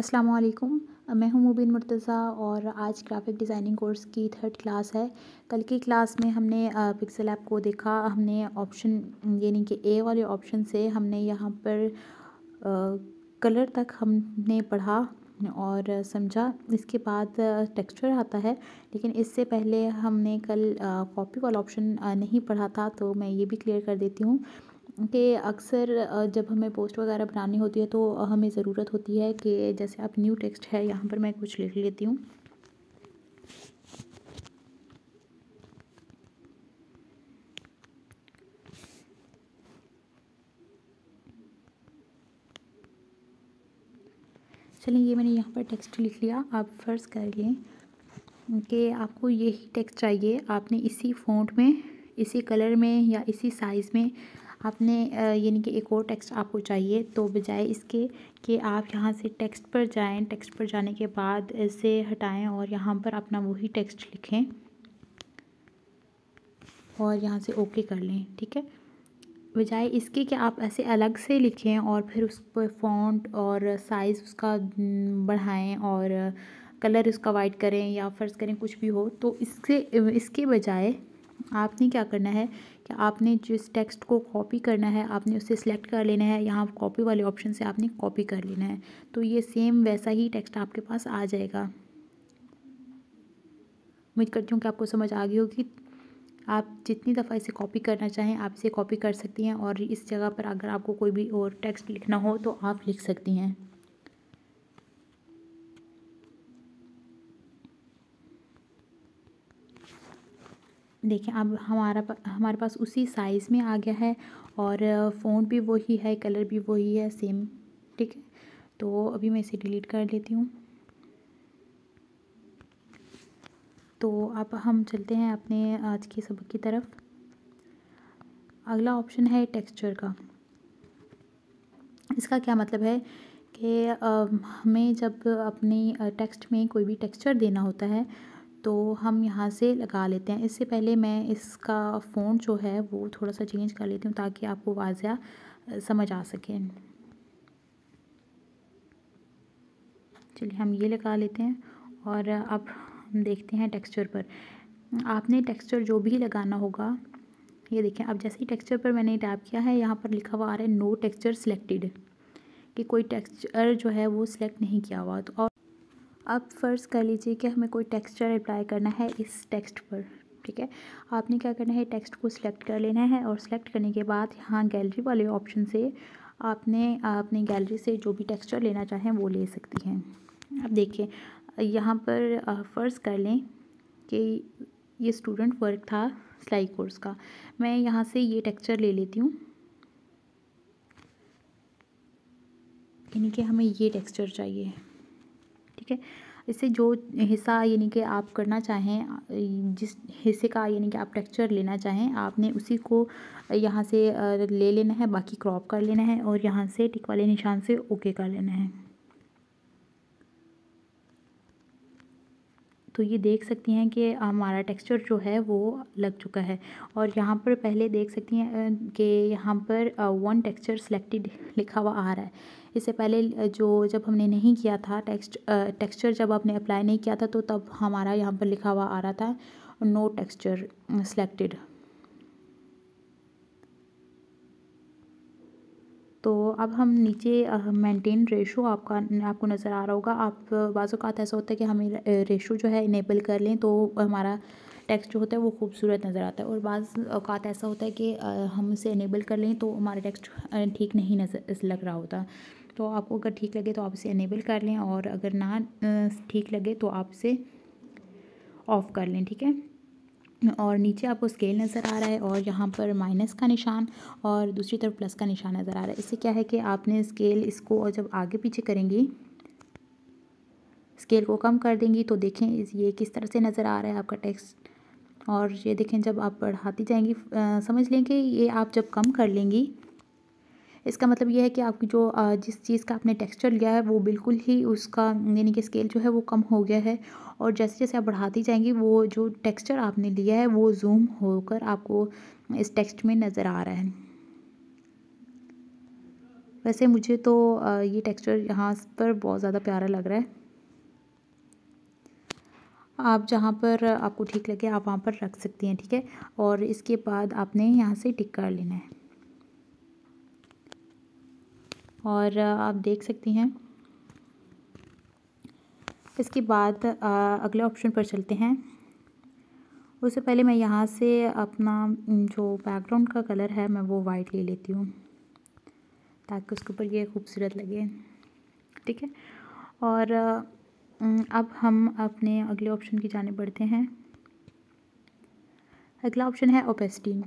अस्सलामु अलैकुम। मैं हूँ मुबीन मुर्तज़ा और आज ग्राफ़िक डिज़ाइनिंग कोर्स की 3rd क्लास है। कल की क्लास में हमने पिक्सेल ऐप को देखा। हमने ऑप्शन यानी कि ए वाले ऑप्शन से हमने यहाँ पर कलर तक हमने पढ़ा और समझा। इसके बाद टेक्सचर आता है, लेकिन इससे पहले हमने कल कॉपी वाला ऑप्शन नहीं पढ़ा था, तो मैं ये भी क्लियर कर देती हूँ कि अक्सर जब हमें पोस्ट वगैरह बनानी होती है तो हमें ज़रूरत होती है कि जैसे अब न्यू टेक्स्ट है, यहाँ पर मैं कुछ लिख लेती हूँ। चलिए, ये मैंने यहाँ पर टेक्स्ट लिख लिया। आप फ़र्ज़ कर लें कि आपको यही टेक्स्ट चाहिए। आपने इसी फ़ॉन्ट में, इसी कलर में या इसी साइज़ में आपने यानी कि एक और टेक्स्ट आपको चाहिए, तो बजाय इसके कि आप यहाँ से टेक्स्ट पर जाएं, टेक्स्ट पर जाने के बाद इसे हटाएं और यहाँ पर अपना वही टेक्स्ट लिखें और यहाँ से ओके कर लें। ठीक है, बजाय इसके कि आप ऐसे अलग से लिखें और फिर उस पर फ़ॉन्ट और साइज़ उसका बढ़ाएं और कलर उसका वाइट करें या फ़र्ज़ करें कुछ भी हो, तो इसके बजाय आपने क्या करना है कि आपने जिस टेक्स्ट को कॉपी करना है, आपने उसे सिलेक्ट कर लेना है। यहाँ कॉपी वाले ऑप्शन से आपने कॉपी कर लेना है, तो ये सेम वैसा ही टेक्स्ट आपके पास आ जाएगा। उम्मीद करती हूँ कि आपको समझ आ गई होगी। आप जितनी दफ़ा इसे कॉपी करना चाहें आप इसे कॉपी कर सकती हैं और इस जगह पर अगर आपको कोई भी और टेक्स्ट लिखना हो तो आप लिख सकती हैं। देखिए, अब हमारे पास उसी साइज़ में आ गया है और फ़ॉन्ट भी वही है, कलर भी वही है, सेम। ठीक है, तो अभी मैं इसे डिलीट कर लेती हूँ। तो अब हम चलते हैं अपने आज के सबक की तरफ। अगला ऑप्शन है टेक्सचर का। इसका क्या मतलब है कि हमें जब अपनी टेक्स्ट में कोई भी टेक्सचर देना होता है तो हम यहाँ से लगा लेते हैं। इससे पहले मैं इसका फ़ॉन्ट जो है वो थोड़ा सा चेंज कर लेती हूँ ताकि आपको वाज़िया समझ आ सके। चलिए, हम ये लगा लेते हैं और अब हम देखते हैं टेक्सचर पर। आपने टेक्सचर जो भी लगाना होगा, ये देखें, अब जैसे ही टेक्सचर पर मैंने टैप किया है यहाँ पर लिखा हुआ आ रहा है नो टेक्सचर सिलेक्टेड, कि कोई टेक्सचर जो है वो सिलेक्ट नहीं किया हुआ। तो और अब फ़र्ज़ कर लीजिए कि हमें कोई टेक्सचर अप्लाई करना है इस टेक्स्ट पर। ठीक है, आपने क्या करना है, टेक्स्ट को सिलेक्ट कर लेना है और सिलेक्ट करने के बाद यहाँ गैलरी वाले ऑप्शन से आपने अपनी गैलरी से जो भी टेक्सचर लेना चाहें वो ले सकती हैं। अब देखिए, यहाँ पर फ़र्ज़ कर लें कि ये स्टूडेंट वर्क था सिलाई कोर्स का। मैं यहाँ से ये टेक्सचर ले लेती हूँ, यानी कि हमें ये टेक्सचर चाहिए। ठीक है, इससे जो हिस्सा यानी कि आप करना चाहें, जिस हिस्से का यानी कि आप टेक्सचर लेना चाहें, आपने उसी को यहाँ से ले लेना है, बाकी क्रॉप कर लेना है और यहाँ से टिक वाले निशान से ओके कर लेना है। तो ये देख सकती हैं कि हमारा टेक्सचर जो है वो लग चुका है और यहाँ पर पहले देख सकती हैं कि यहाँ पर 1 टेक्सचर सिलेक्टेड लिखा हुआ आ रहा है। इससे पहले जब हमने नहीं किया था टेक्सचर जब आपने अप्लाई नहीं किया था तो तब हमारा यहाँ पर लिखा हुआ आ रहा था नो टेक्सचर सिलेक्टेड। तो अब हम नीचे मेंटेन रेशो आपको नज़र आ रहा होगा। आप बाज़ औक़ात ऐसा होता है कि हमें रेशो जो है इनेबल कर लें तो हमारा टेक्स्ट जो होता है वो खूबसूरत नज़र आता है, और बाज़ औक़ात ऐसा होता है कि हम इसे इनेबल कर लें तो हमारा टेक्स्ट ठीक नहीं नज़र लग रहा होता। तो आपको अगर ठीक लगे तो आप इसे इनेबल कर लें और अगर ना ठीक लगे तो आप इसे ऑफ़ कर लें। ठीक है, और नीचे आपको स्केल नज़र आ रहा है और यहाँ पर माइनस का निशान और दूसरी तरफ प्लस का निशान नज़र आ रहा है। इससे क्या है कि आपने स्केल इसको जब आगे पीछे करेंगी, स्केल को कम कर देंगी तो देखें ये किस तरह से नज़र आ रहा है आपका टेक्स्ट। और ये देखें, जब आप बढ़ाती जाएंगी, समझ लें कि ये आप जब कम कर लेंगी, इसका मतलब ये है कि आपकी जो जिस चीज़ का आपने टेक्सचर लिया है वो बिल्कुल ही उसका यानी कि स्केल जो है वो कम हो गया है, और जैसे जैसे आप बढ़ाती जाएंगी वो जो टेक्सचर आपने लिया है वो जूम होकर आपको इस टेक्स्ट में नज़र आ रहा है। वैसे मुझे तो ये टेक्सचर यहाँ पर बहुत ज़्यादा प्यारा लग रहा है। आप जहाँ पर आपको ठीक लगे आप वहाँ पर रख सकती हैं, ठीक है। और इसके बाद आपने यहाँ से टिक कर लेना है और आप देख सकती हैं। इसके बाद अगले ऑप्शन पर चलते हैं। उससे पहले मैं यहाँ से अपना जो बैकग्राउंड का कलर है मैं वो वाइट ले लेती हूँ ताकि उसके ऊपर ये खूबसूरत लगे, ठीक है। और अब हम अपने अगले ऑप्शन की जाने बढ़ते हैं। अगला ऑप्शन है ओपेसिटी।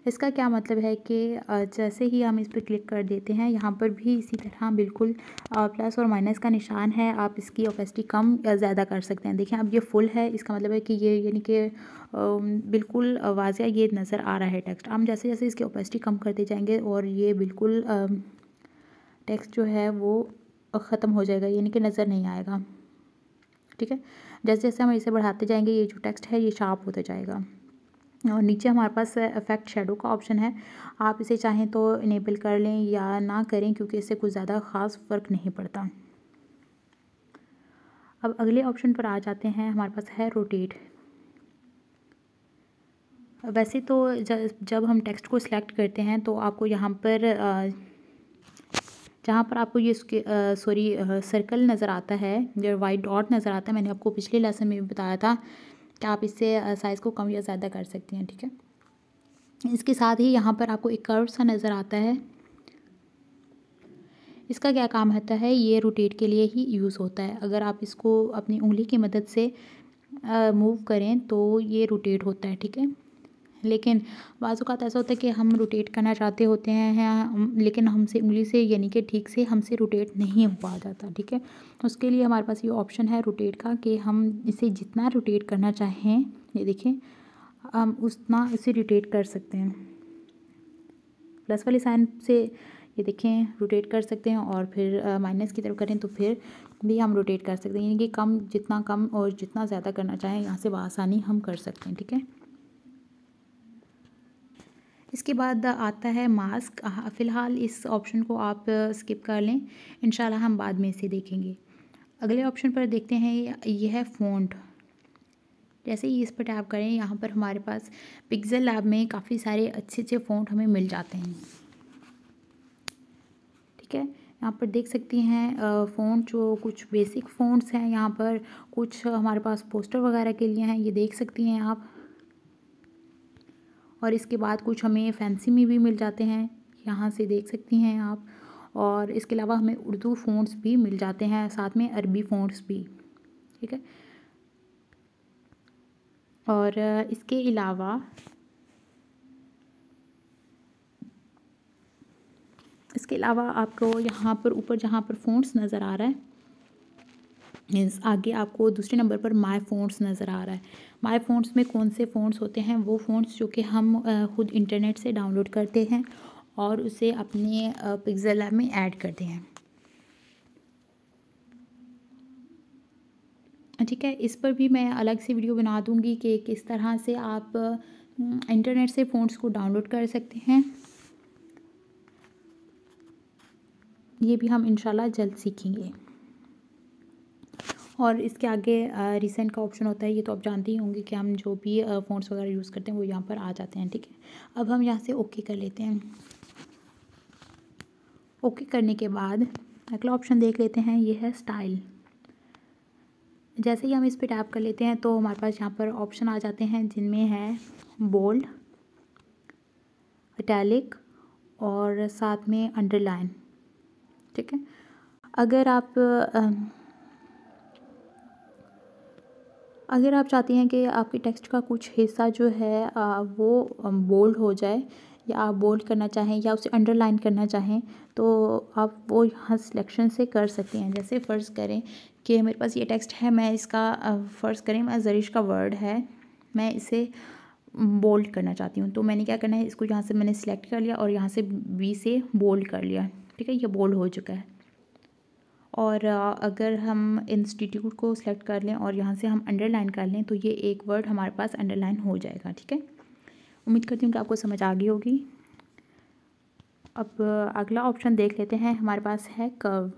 इसका क्या मतलब है कि जैसे ही हम इस पर क्लिक कर देते हैं यहाँ पर भी इसी तरह बिल्कुल प्लस और माइनस का निशान है। आप इसकी ओपेसिटी कम या ज़्यादा कर सकते हैं। देखिए अब ये फुल है, इसका मतलब है कि ये यानी कि बिल्कुल वाज़िया ये नज़र आ रहा है टेक्स्ट। हम जैसे जैसे इसकी ओपेसिटी कम करते जाएंगे और ये बिल्कुल टेक्स्ट जो है वो ख़त्म हो जाएगा, यानी कि नज़र नहीं आएगा, ठीक है। जैसे जैसे हम इसे बढ़ाते जाएंगे ये जो टेक्स्ट है ये शार्प होता जाएगा। और नीचे हमारे पास इफेक्ट शेडो का ऑप्शन है। आप इसे चाहें तो इनेबल कर लें या ना करें क्योंकि इससे कुछ ज़्यादा ख़ास फ़र्क नहीं पड़ता। अब अगले ऑप्शन पर आ जाते हैं। हमारे पास है रोटेट। वैसे तो जब हम टेक्स्ट को सिलेक्ट करते हैं तो आपको यहाँ पर जहाँ पर आपको ये सर्कल नज़र आता है, जो वाइट डॉट नज़र आता है, मैंने आपको पिछले लेसन में भी बताया था कि आप इससे साइज़ को कम या ज़्यादा कर सकती हैं, ठीक है। इसके साथ ही यहाँ पर आपको एक कर्व सा नज़र आता है। इसका क्या काम होता है, ये रोटेट के लिए ही यूज़ होता है। अगर आप इसको अपनी उंगली की मदद से मूव करें तो ये रोटेट होता है, ठीक है। लेकिन बाज़ औक़ात ऐसा होता है कि हम रोटेट करना चाहते होते हैं लेकिन हमसे उंगली से यानी कि ठीक से हमसे रोटेट नहीं हो पा जाता, ठीक है। उसके लिए हमारे पास ये ऑप्शन है रोटेट का कि हम इसे जितना रोटेट करना चाहें, ये देखें, हम उतना इसे रोटेट कर सकते हैं। प्लस वाले साइन से ये देखें रोटेट कर सकते हैं और फिर माइनस की तरफ करें तो फिर भी हम रोटेट कर सकते हैं, यानी कि जितना कम और जितना ज़्यादा करना चाहें यहाँ से बआसानी हम कर सकते हैं, ठीक है। इसके बाद आता है मास्क। फ़िलहाल इस ऑप्शन को आप स्किप कर लें, इंशाल्लाह हम बाद में इसे देखेंगे। अगले ऑप्शन पर देखते हैं, ये है फ़ॉन्ट। जैसे ही इस पर टैप करें यहाँ पर हमारे पास पिक्सेल लैब में काफ़ी सारे अच्छे अच्छे फ़ॉन्ट हमें मिल जाते हैं, ठीक है। यहाँ पर देख सकती हैं फ़ॉन्ट जो कुछ बेसिक फ़ॉन्ट्स हैं, यहाँ पर कुछ हमारे पास पोस्टर वगैरह के लिए हैं, ये देख सकती हैं आप। और इसके बाद कुछ हमें फैंसी में भी मिल जाते हैं, यहाँ से देख सकती हैं आप। और इसके अलावा हमें उर्दू फ़ॉन्ट्स भी मिल जाते हैं, साथ में अरबी फ़ॉन्ट्स भी, ठीक है। और इसके अलावा आपको यहाँ पर ऊपर जहाँ पर फ़ॉन्ट्स नज़र आ रहा है, मीन्स आगे आपको दूसरे नंबर पर माय फ़ॉन्ट्स नज़र आ रहा है। माय फ़ॉन्ट्स में कौन से फ़ॉन्ट्स होते हैं, वो फ़ॉन्ट्स जो कि हम खुद इंटरनेट से डाउनलोड करते हैं और उसे अपने पिक्सेल लैब में ऐड करते हैं, ठीक है। इस पर भी मैं अलग से वीडियो बना दूँगी कि किस तरह से आप इंटरनेट से फ़ॉन्ट्स को डाउनलोड कर सकते हैं। ये भी हम इंशाल्लाह जल्द सीखेंगे। और इसके आगे रिसेंट का ऑप्शन होता है, ये तो आप जानते ही होंगे कि हम जो भी फ़ॉन्ट्स वगैरह यूज़ करते हैं वो यहाँ पर आ जाते हैं, ठीक है। अब हम यहाँ से ओके कर लेते हैं। ओके करने के बाद अगला ऑप्शन देख लेते हैं, ये है स्टाइल। जैसे ही हम इस पर टैप कर लेते हैं तो हमारे पास यहाँ पर ऑप्शन आ जाते हैं जिनमें है बोल्ड, इटैलिक और साथ में अंडरलाइन, ठीक है। अगर आप चाहते हैं कि आपके टेक्स्ट का कुछ हिस्सा जो है वो बोल्ड हो जाए या आप बोल्ड करना चाहें या उसे अंडरलाइन करना चाहें तो आप वो यहाँ सिलेक्शन से कर सकते हैं। जैसे फ़र्ज़ करें कि मेरे पास ये टेक्स्ट है, मैं इसका फ़र्ज़ करें मैं ज़रिश का वर्ड है, मैं इसे बोल्ड करना चाहती हूँ, तो मैंने क्या करना है, इसको यहाँ से मैंने सिलेक्ट कर लिया और यहाँ से बी से बोल्ड कर लिया, ठीक है। ये बोल्ड हो चुका है। और अगर हम इंस्टीट्यूट को सिलेक्ट कर लें और यहाँ से हम अंडरलाइन कर लें तो ये एक वर्ड हमारे पास अंडरलाइन हो जाएगा, ठीक है। उम्मीद करती हूँ कि आपको समझ आ गई होगी। अब अगला ऑप्शन देख लेते हैं, हमारे पास है कर्व।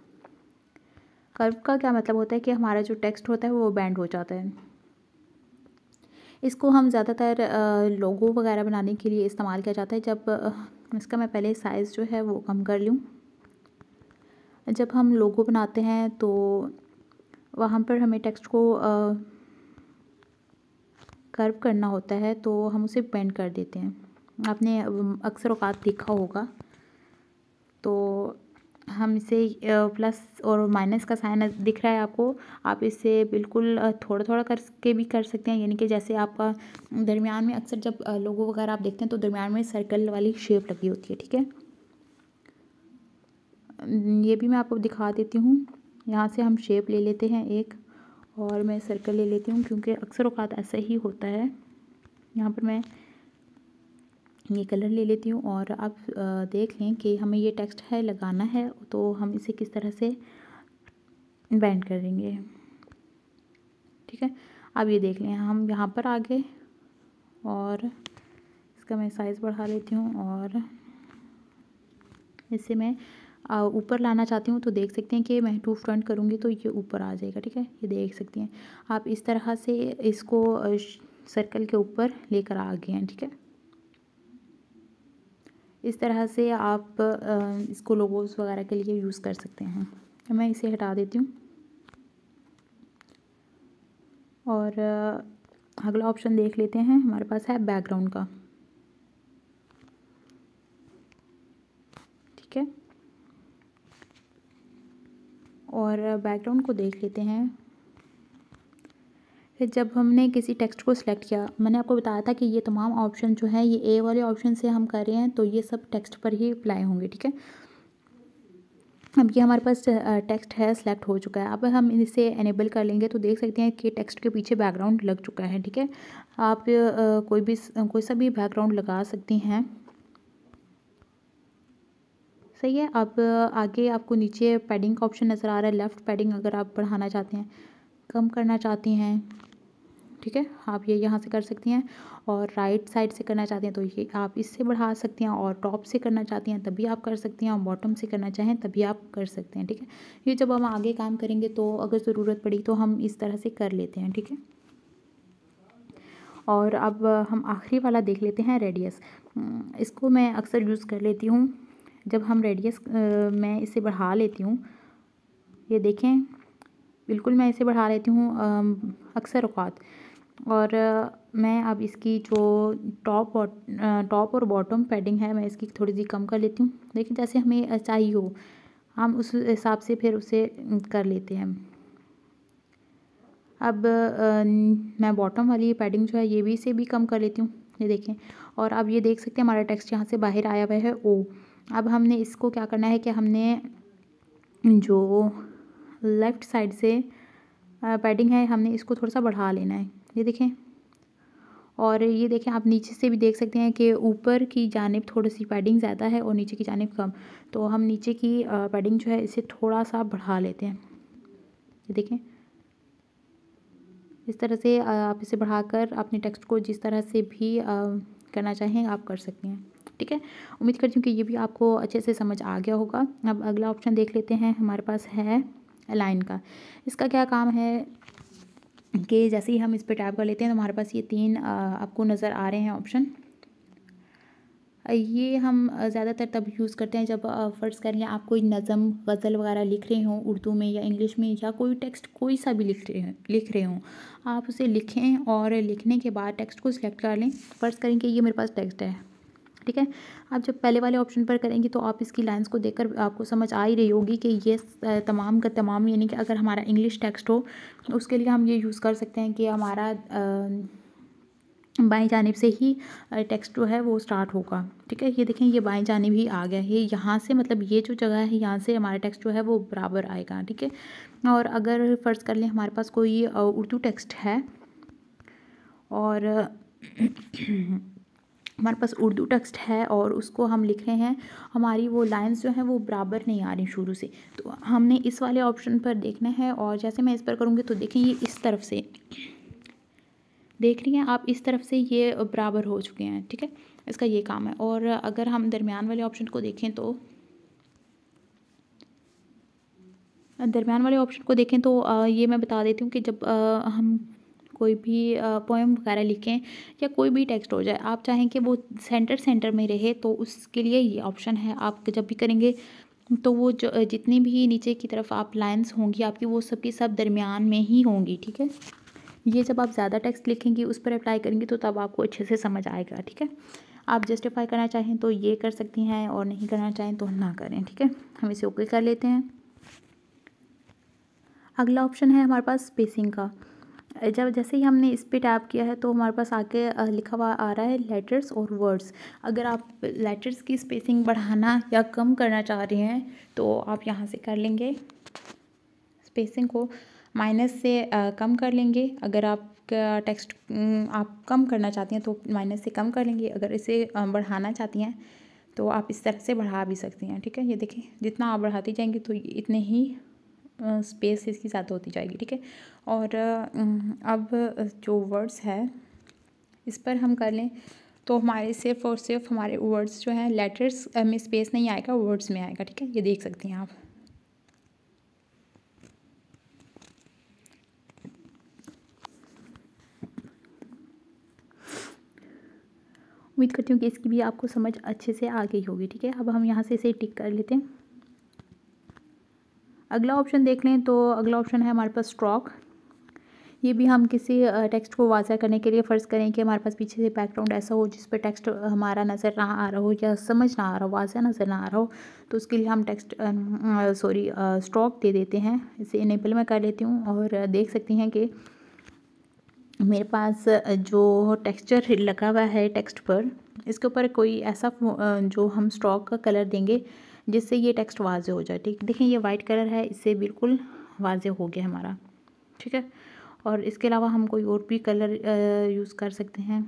कर्व का क्या मतलब होता है कि हमारा जो टेक्स्ट होता है वो बेंड हो जाता है। इसको हम ज़्यादातर लोगो वगैरह बनाने के लिए इस्तेमाल किया जाता है। जब इसका मैं पहले साइज़ जो है वो कम कर लूँ। जब हम लोगो बनाते हैं तो वहाँ पर हमें टेक्स्ट को कर्व करना होता है, तो हम उसे बेंड कर देते हैं। आपने अक्सर औकात देखा होगा, तो हम इसे प्लस और माइनस का साइन दिख रहा है आपको, आप इसे बिल्कुल थोड़ा थोड़ा करके भी कर सकते हैं। यानी कि जैसे आपका दरमियान में अक्सर जब लोगो वगैरह आप देखते हैं तो दरमियान में सर्कल वाली शेप लगी होती है, ठीक है। ये भी मैं आपको दिखा देती हूँ। यहाँ से हम शेप ले लेते हैं एक, और मैं सर्कल ले लेती हूँ क्योंकि अक्सर औकात ऐसा ही होता है। यहाँ पर मैं ये कलर ले लेती हूँ, और आप देख लें कि हमें ये टेक्स्ट है लगाना है, तो हम इसे किस तरह से बेंड करेंगे, ठीक है। अब ये देख लें, हम यहाँ पर आ गए, और इसका मैं साइज़ बढ़ा लेती हूँ, और इसे मैं ऊपर लाना चाहती हूँ, तो देख सकते हैं कि मैं टू फ्रंट करूँगी तो ये ऊपर आ जाएगा, ठीक है। ये देख सकती हैं आप, इस तरह से इसको सर्कल के ऊपर लेकर आ गए हैं, ठीक है। इस तरह से आप इसको लोगोस वगैरह के लिए यूज़ कर सकते हैं। तो मैं इसे हटा देती हूँ, और अगला ऑप्शन देख लेते हैं, हमारे पास है बैकग्राउंड का, ठीक है। और बैकग्राउंड को देख लेते हैं। फिर जब हमने किसी टेक्स्ट को सिलेक्ट किया, मैंने आपको बताया था कि ये तमाम ऑप्शन जो है ये ए वाले ऑप्शन से हम कर रहे हैं, तो ये सब टेक्स्ट पर ही अप्लाई होंगे, ठीक है। अब ये हमारे पास टेक्स्ट है सिलेक्ट हो चुका है। अब हम इसे एनेबल कर लेंगे तो देख सकते हैं कि टेक्स्ट के पीछे बैकग्राउंड लग चुका है, ठीक है। आप कोई सा भी बैकग्राउंड लगा सकती हैं, सही है। अब आगे आपको नीचे पैडिंग का ऑप्शन नज़र आ रहा है, लेफ़्ट पैडिंग अगर आप बढ़ाना चाहते हैं, कम करना चाहती हैं, ठीक है, आप ये यहाँ से कर सकती हैं। और राइट साइड से करना चाहते हैं तो ये आप इससे बढ़ा सकती हैं, और टॉप से करना चाहती हैं तभी आप कर सकती हैं, और बॉटम से करना चाहें तभी आप कर सकते हैं, ठीक है। ये जब हम आगे काम करेंगे तो अगर ज़रूरत पड़ी तो हम इस तरह से कर लेते हैं, ठीक है। और अब हम आखिरी वाला देख लेते हैं, रेडियस। इसको मैं अक्सर यूज़ कर लेती हूँ। जब हम रेडियस मैं इसे बढ़ा लेती हूँ, ये देखें बिल्कुल मैं इसे बढ़ा लेती हूँ अक्सर औकात। और मैं अब इसकी जो टॉप और बॉटम पैडिंग है मैं इसकी थोड़ी सी कम कर लेती हूँ। देखिए जैसे हमें चाहिए हो हम उस हिसाब से फिर उसे कर लेते हैं। अब मैं बॉटम वाली पैडिंग जो है ये भी इसे भी कम कर लेती हूँ, ये देखें। और अब ये देख सकते हैं हमारा टेक्स्ट यहाँ से बाहर आया हुआ है ओ। अब हमने इसको क्या करना है कि हमने जो लेफ़्ट साइड से पैडिंग है हमने इसको थोड़ा सा बढ़ा लेना है, ये देखें। और ये देखें आप नीचे से भी देख सकते हैं कि ऊपर की जानिब थोड़ी सी पैडिंग ज़्यादा है और नीचे की जानिब कम, तो हम नीचे की पैडिंग जो है इसे थोड़ा सा बढ़ा लेते हैं, ये देखें। इस तरह से आप इसे बढ़ाकर अपने टेक्स्ट को जिस तरह से भी करना चाहें आप कर सकते हैं, ठीक है। उम्मीद करती हूँ कि ये भी आपको अच्छे से समझ आ गया होगा। अब अगला ऑप्शन देख लेते हैं, हमारे पास है अलाइन का। इसका क्या काम है कि जैसे ही हम इस पर टैप कर लेते हैं तो हमारे पास ये 3 आपको नज़र आ रहे हैं ऑप्शन। ये हम ज़्यादातर तब यूज़ करते हैं जब फ़र्ज़ करें आप कोई नज़म गज़ल वगैरह लिख रहे हों उर्दू में या इंग्लिश में, या कोई टेक्स्ट कोई सा भी लिख रहे हों, आप उसे लिखें और लिखने के बाद टेक्स्ट को सिलेक्ट कर लें। फ़र्ज़ करें कि ये मेरे पास टेक्स्ट है, ठीक है। आप जब पहले वाले ऑप्शन पर करेंगे तो आप इसकी लाइंस को देखकर आपको समझ आ ही रही होगी कि ये तमाम का तमाम, यानी कि अगर हमारा इंग्लिश टेक्स्ट हो उसके लिए हम ये यूज़ कर सकते हैं कि हमारा बाएं जानिब से ही टेक्स्ट जो है वो स्टार्ट होगा, ठीक है। ये देखें ये बाएं जानिब ही आ गया है, यहाँ से मतलब ये जो जगह है यहाँ से हमारा टेक्स्ट जो है वो बराबर आएगा, ठीक है। और अगर फ़र्ज़ कर लें हमारे पास कोई उर्दू टेक्स्ट है और हमारे पास उर्दू टेक्स्ट है और उसको हम लिख रहे हैं, हमारी वो लाइंस जो हैं वो बराबर नहीं आ रही शुरू से, तो हमने इस वाले ऑप्शन पर देखना है। और जैसे मैं इस पर करूँगी तो देखें ये इस तरफ से देख रही हैं आप, इस तरफ से ये बराबर हो चुके हैं, ठीक है। इसका ये काम है। और अगर हम दरमियान वाले ऑप्शन को देखें तो ये मैं बता देती हूँ कि जब हम कोई भी पोएम वगैरह लिखें या कोई भी टेक्स्ट हो जाए, आप चाहें कि वो सेंटर में रहे तो उसके लिए ये ऑप्शन है। आप जब भी करेंगे तो वो जो जितनी भी नीचे की तरफ आप लाइन्स होंगी आपकी, वो सब की सब दरमियान में ही होंगी, ठीक है। ये जब आप ज़्यादा टेक्स्ट लिखेंगी, उस पर अप्लाई करेंगी तो तब आपको अच्छे से समझ आएगा, ठीक है। आप जस्टिफाई करना चाहें तो ये कर सकती हैं और नहीं करना चाहें तो ना करें, ठीक है। हम इसे ओके कर लेते हैं। अगला ऑप्शन है हमारे पास स्पेसिंग का। जब जैसे ही हमने इस पे टैप किया है तो हमारे पास आके लिखा हुआ आ रहा है लेटर्स और वर्ड्स। अगर आप लेटर्स की स्पेसिंग बढ़ाना या कम करना चाह रहे हैं तो आप यहाँ से कर लेंगे, स्पेसिंग को माइनस से कम कर लेंगे। अगर आपका टेक्स्ट आप कम करना चाहती हैं तो माइनस से कम कर लेंगे। अगर इसे बढ़ाना चाहती हैं तो आप इस तरह से बढ़ा भी सकती हैं, ठीक है। ये देखिए, जितना आप बढ़ाती जाएंगी तो इतने ही स्पेस इसकी ज़्यादा होती जाएगी, ठीक है। और अब जो वर्ड्स है इस पर हम कर लें तो हमारे सिर्फ और सिर्फ हमारे वर्ड्स जो हैं, लेटर्स में स्पेस नहीं आएगा, वर्ड्स में आएगा, ठीक है। ये देख सकती हैं आप। उम्मीद करती हूँ कि इसकी भी आपको समझ अच्छे से आ गई होगी, ठीक है। अब हम यहाँ से इसे टिक कर लेते हैं। अगला ऑप्शन देख लें तो अगला ऑप्शन है हमारे पास स्ट्रोक। ये भी हम किसी टेक्स्ट को वाज़ह करने के लिए, फ़र्ज़ करें कि हमारे पास पीछे से बैकग्राउंड ऐसा हो जिस पर टेक्स्ट हमारा नज़र ना आ रहा हो या समझ ना आ रहा हो, वाज़ह नज़र ना आ रहा हो, तो उसके लिए हम स्ट्रोक दे देते हैं। इसे इनेबल मैं कर लेती हूँ और देख सकती हैं कि मेरे पास जो टेक्सचर लगा हुआ है टेक्स्ट पर, इसके ऊपर कोई ऐसा जो हम स्ट्रोक का कलर देंगे जिससे ये टेक्स्ट वाज़े हो जाए, ठीक। देखें, ये वाइट कलर है, इससे बिल्कुल वाज़े हो गया हमारा, ठीक है। और इसके अलावा हम कोई और भी कलर यूज़ कर सकते हैं,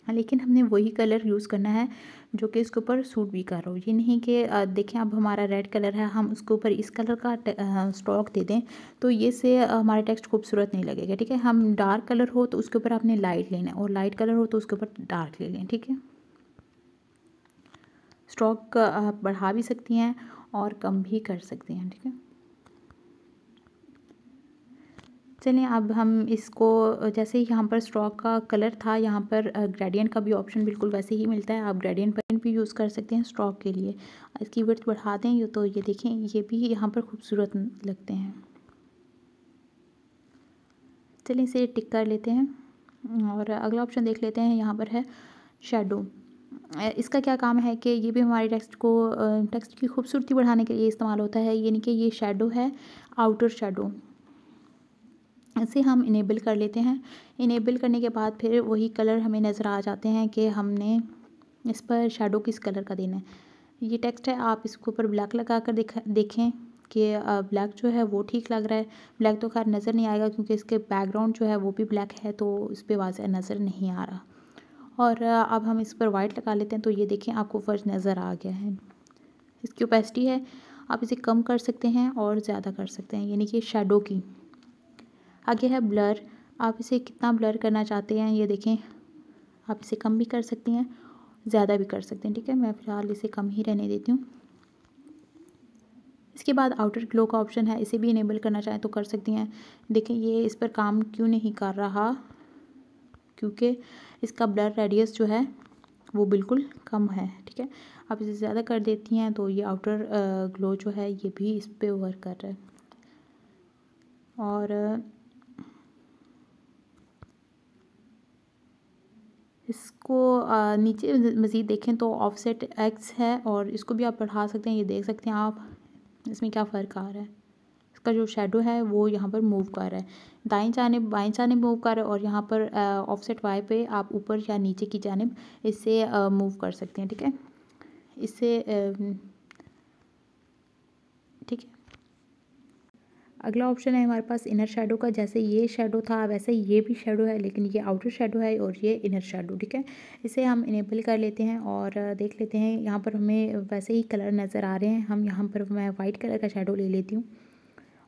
लेकिन हमने वही कलर यूज़ करना है जो कि इसके ऊपर सूट भी कर रहा हो। ये नहीं कि देखें अब हमारा रेड कलर है, हम उसके ऊपर इस कलर का स्ट्रोक दे दें तो ये से हमारा टेक्स्ट खूबसूरत नहीं लगेगा, ठीक है। हम डार्क कलर हो तो उसके ऊपर आपने लाइट लेना है और लाइट कलर हो तो उसके ऊपर डार्क ले लें, ठीक है। स्ट्रोक आप बढ़ा भी सकती हैं और कम भी कर सकती हैं, ठीक है। चलिए अब हम इसको, जैसे ही यहाँ पर स्ट्रोक का कलर था, यहाँ पर ग्रेडियंट का भी ऑप्शन बिल्कुल वैसे ही मिलता है। आप ग्रेडियंट पेन भी यूज़ कर सकते हैं स्ट्रोक के लिए। इसकी विड्थ बढ़ा दें ये, तो ये देखें ये भी यहाँ पर खूबसूरत लगते हैं। चलिए इसे टिक कर लेते हैं और अगला ऑप्शन देख लेते हैं। यहाँ पर है शेडो। इसका क्या काम है कि ये भी हमारे टेक्स्ट की खूबसूरती बढ़ाने के लिए इस्तेमाल होता है। यानी कि ये शेडो है, आउटर शेडो। इसे हम इनेबल कर लेते हैं। इनेबल करने के बाद फिर वही कलर हमें नज़र आ जाते हैं कि हमने इस पर शेडो किस कलर का देना है। ये टेक्स्ट है, आप इसके ऊपर ब्लैक लगा कर देखें कि ब्लैक जो है वो ठीक लग रहा है। ब्लैक तो खैर नज़र नहीं आएगा क्योंकि इसके बैकग्राउंड जो है वो भी ब्लैक है, तो इस पर वाज़ह नज़र नहीं आ रहा। और अब हम इस पर वाइट लगा लेते हैं तो ये देखें आपको फ़र्क नज़र आ गया है। इसकी ओपेसिटी है, आप इसे कम कर सकते हैं और ज़्यादा कर सकते हैं, यानी कि शेडो की। आगे है ब्लर। आप इसे कितना ब्लर करना चाहते हैं ये देखें, आप इसे कम भी कर सकती हैं, ज़्यादा भी कर सकते हैं, ठीक है। मैं फ़िलहाल इसे कम ही रहने देती हूँ। इसके बाद आउटर ग्लो का ऑप्शन है, इसे भी इनेबल करना चाहें तो कर सकती हैं। देखें ये इस पर काम क्यों नहीं कर रहा, क्योंकि इसका ब्लर रेडियस जो है वो बिल्कुल कम है, ठीक है। आप इसे ज़्यादा कर देती हैं तो ये आउटर ग्लो जो है ये भी इस पर वर्क कर रहा है। और इसको नीचे मज़ीद देखें तो ऑफसेट एक्स है और इसको भी आप बढ़ा सकते हैं। ये देख सकते हैं आप इसमें क्या फ़र्क आ रहा है। इसका जो शेडो है वो यहाँ पर मूव कर रहा है, दाईं जानिब बाईं जानिब मूव कर रहा है, और यहाँ पर ऑफसेट वाई पे आप ऊपर या नीचे की जानिब इससे मूव कर सकते हैं, ठीक है। इससे ठीक है। अगला ऑप्शन है हमारे पास इनर शेडो का। जैसे ये शेडो था वैसे ये भी शेडो है, लेकिन ये आउटर शेडो है और ये इनर शेडो, ठीक है। इसे हम इनेबल कर लेते हैं और देख लेते हैं। यहाँ पर हमें वैसे ही कलर नज़र आ रहे हैं। हम यहाँ पर मैं वाइट कलर का शेडो ले लेती हूँ,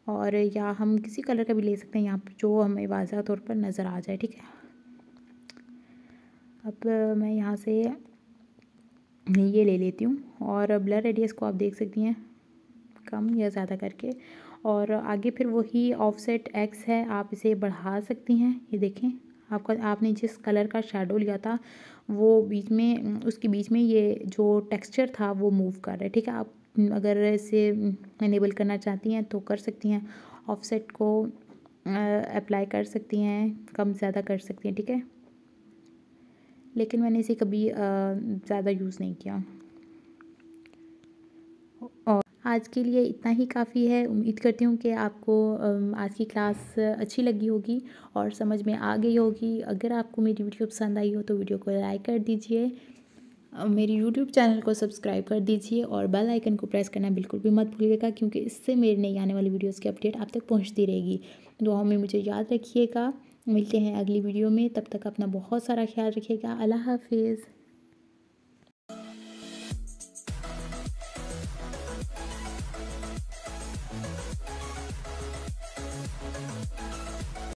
और या हम किसी कलर का भी ले सकते हैं यहाँ पर जो हमें वाज़ह तौर पर नज़र आ जाए, ठीक है। अब मैं यहाँ से ये ले लेती हूँ और ब्लर रेडियस को आप देख सकती हैं कम या ज़्यादा करके। और आगे फिर वही ऑफसेट एक्स है, आप इसे बढ़ा सकती हैं। ये देखें आपने जिस कलर का शेडो लिया था वो बीच में उसके बीच में ये जो टेक्सचर था वो मूव कर रहा है। ठीक है, आप अगर इसे इनेबल करना चाहती हैं तो कर सकती हैं, ऑफसेट को अप्लाई कर सकती हैं, कम ज़्यादा कर सकती हैं। ठीक है, लेकिन मैंने इसे कभी ज़्यादा यूज़ नहीं किया। और आज के लिए इतना ही काफ़ी है। उम्मीद करती हूँ कि आपको आज की क्लास अच्छी लगी होगी और समझ में आ गई होगी। अगर आपको मेरी वीडियो पसंद आई हो तो वीडियो को लाइक कर दीजिए, मेरी यूट्यूब चैनल को सब्सक्राइब कर दीजिए और बेल आइकन को प्रेस करना बिल्कुल भी मत भूलिएगा, क्योंकि इससे मेरी नई आने वाली वीडियोज़ की अपडेट आप तक पहुँचती रहेगी। दुआओं में मुझे याद रखिएगा। मिलते हैं अगली वीडियो में, तब तक अपना बहुत सारा ख्याल रखिएगा। अल्लाह हाफिज़।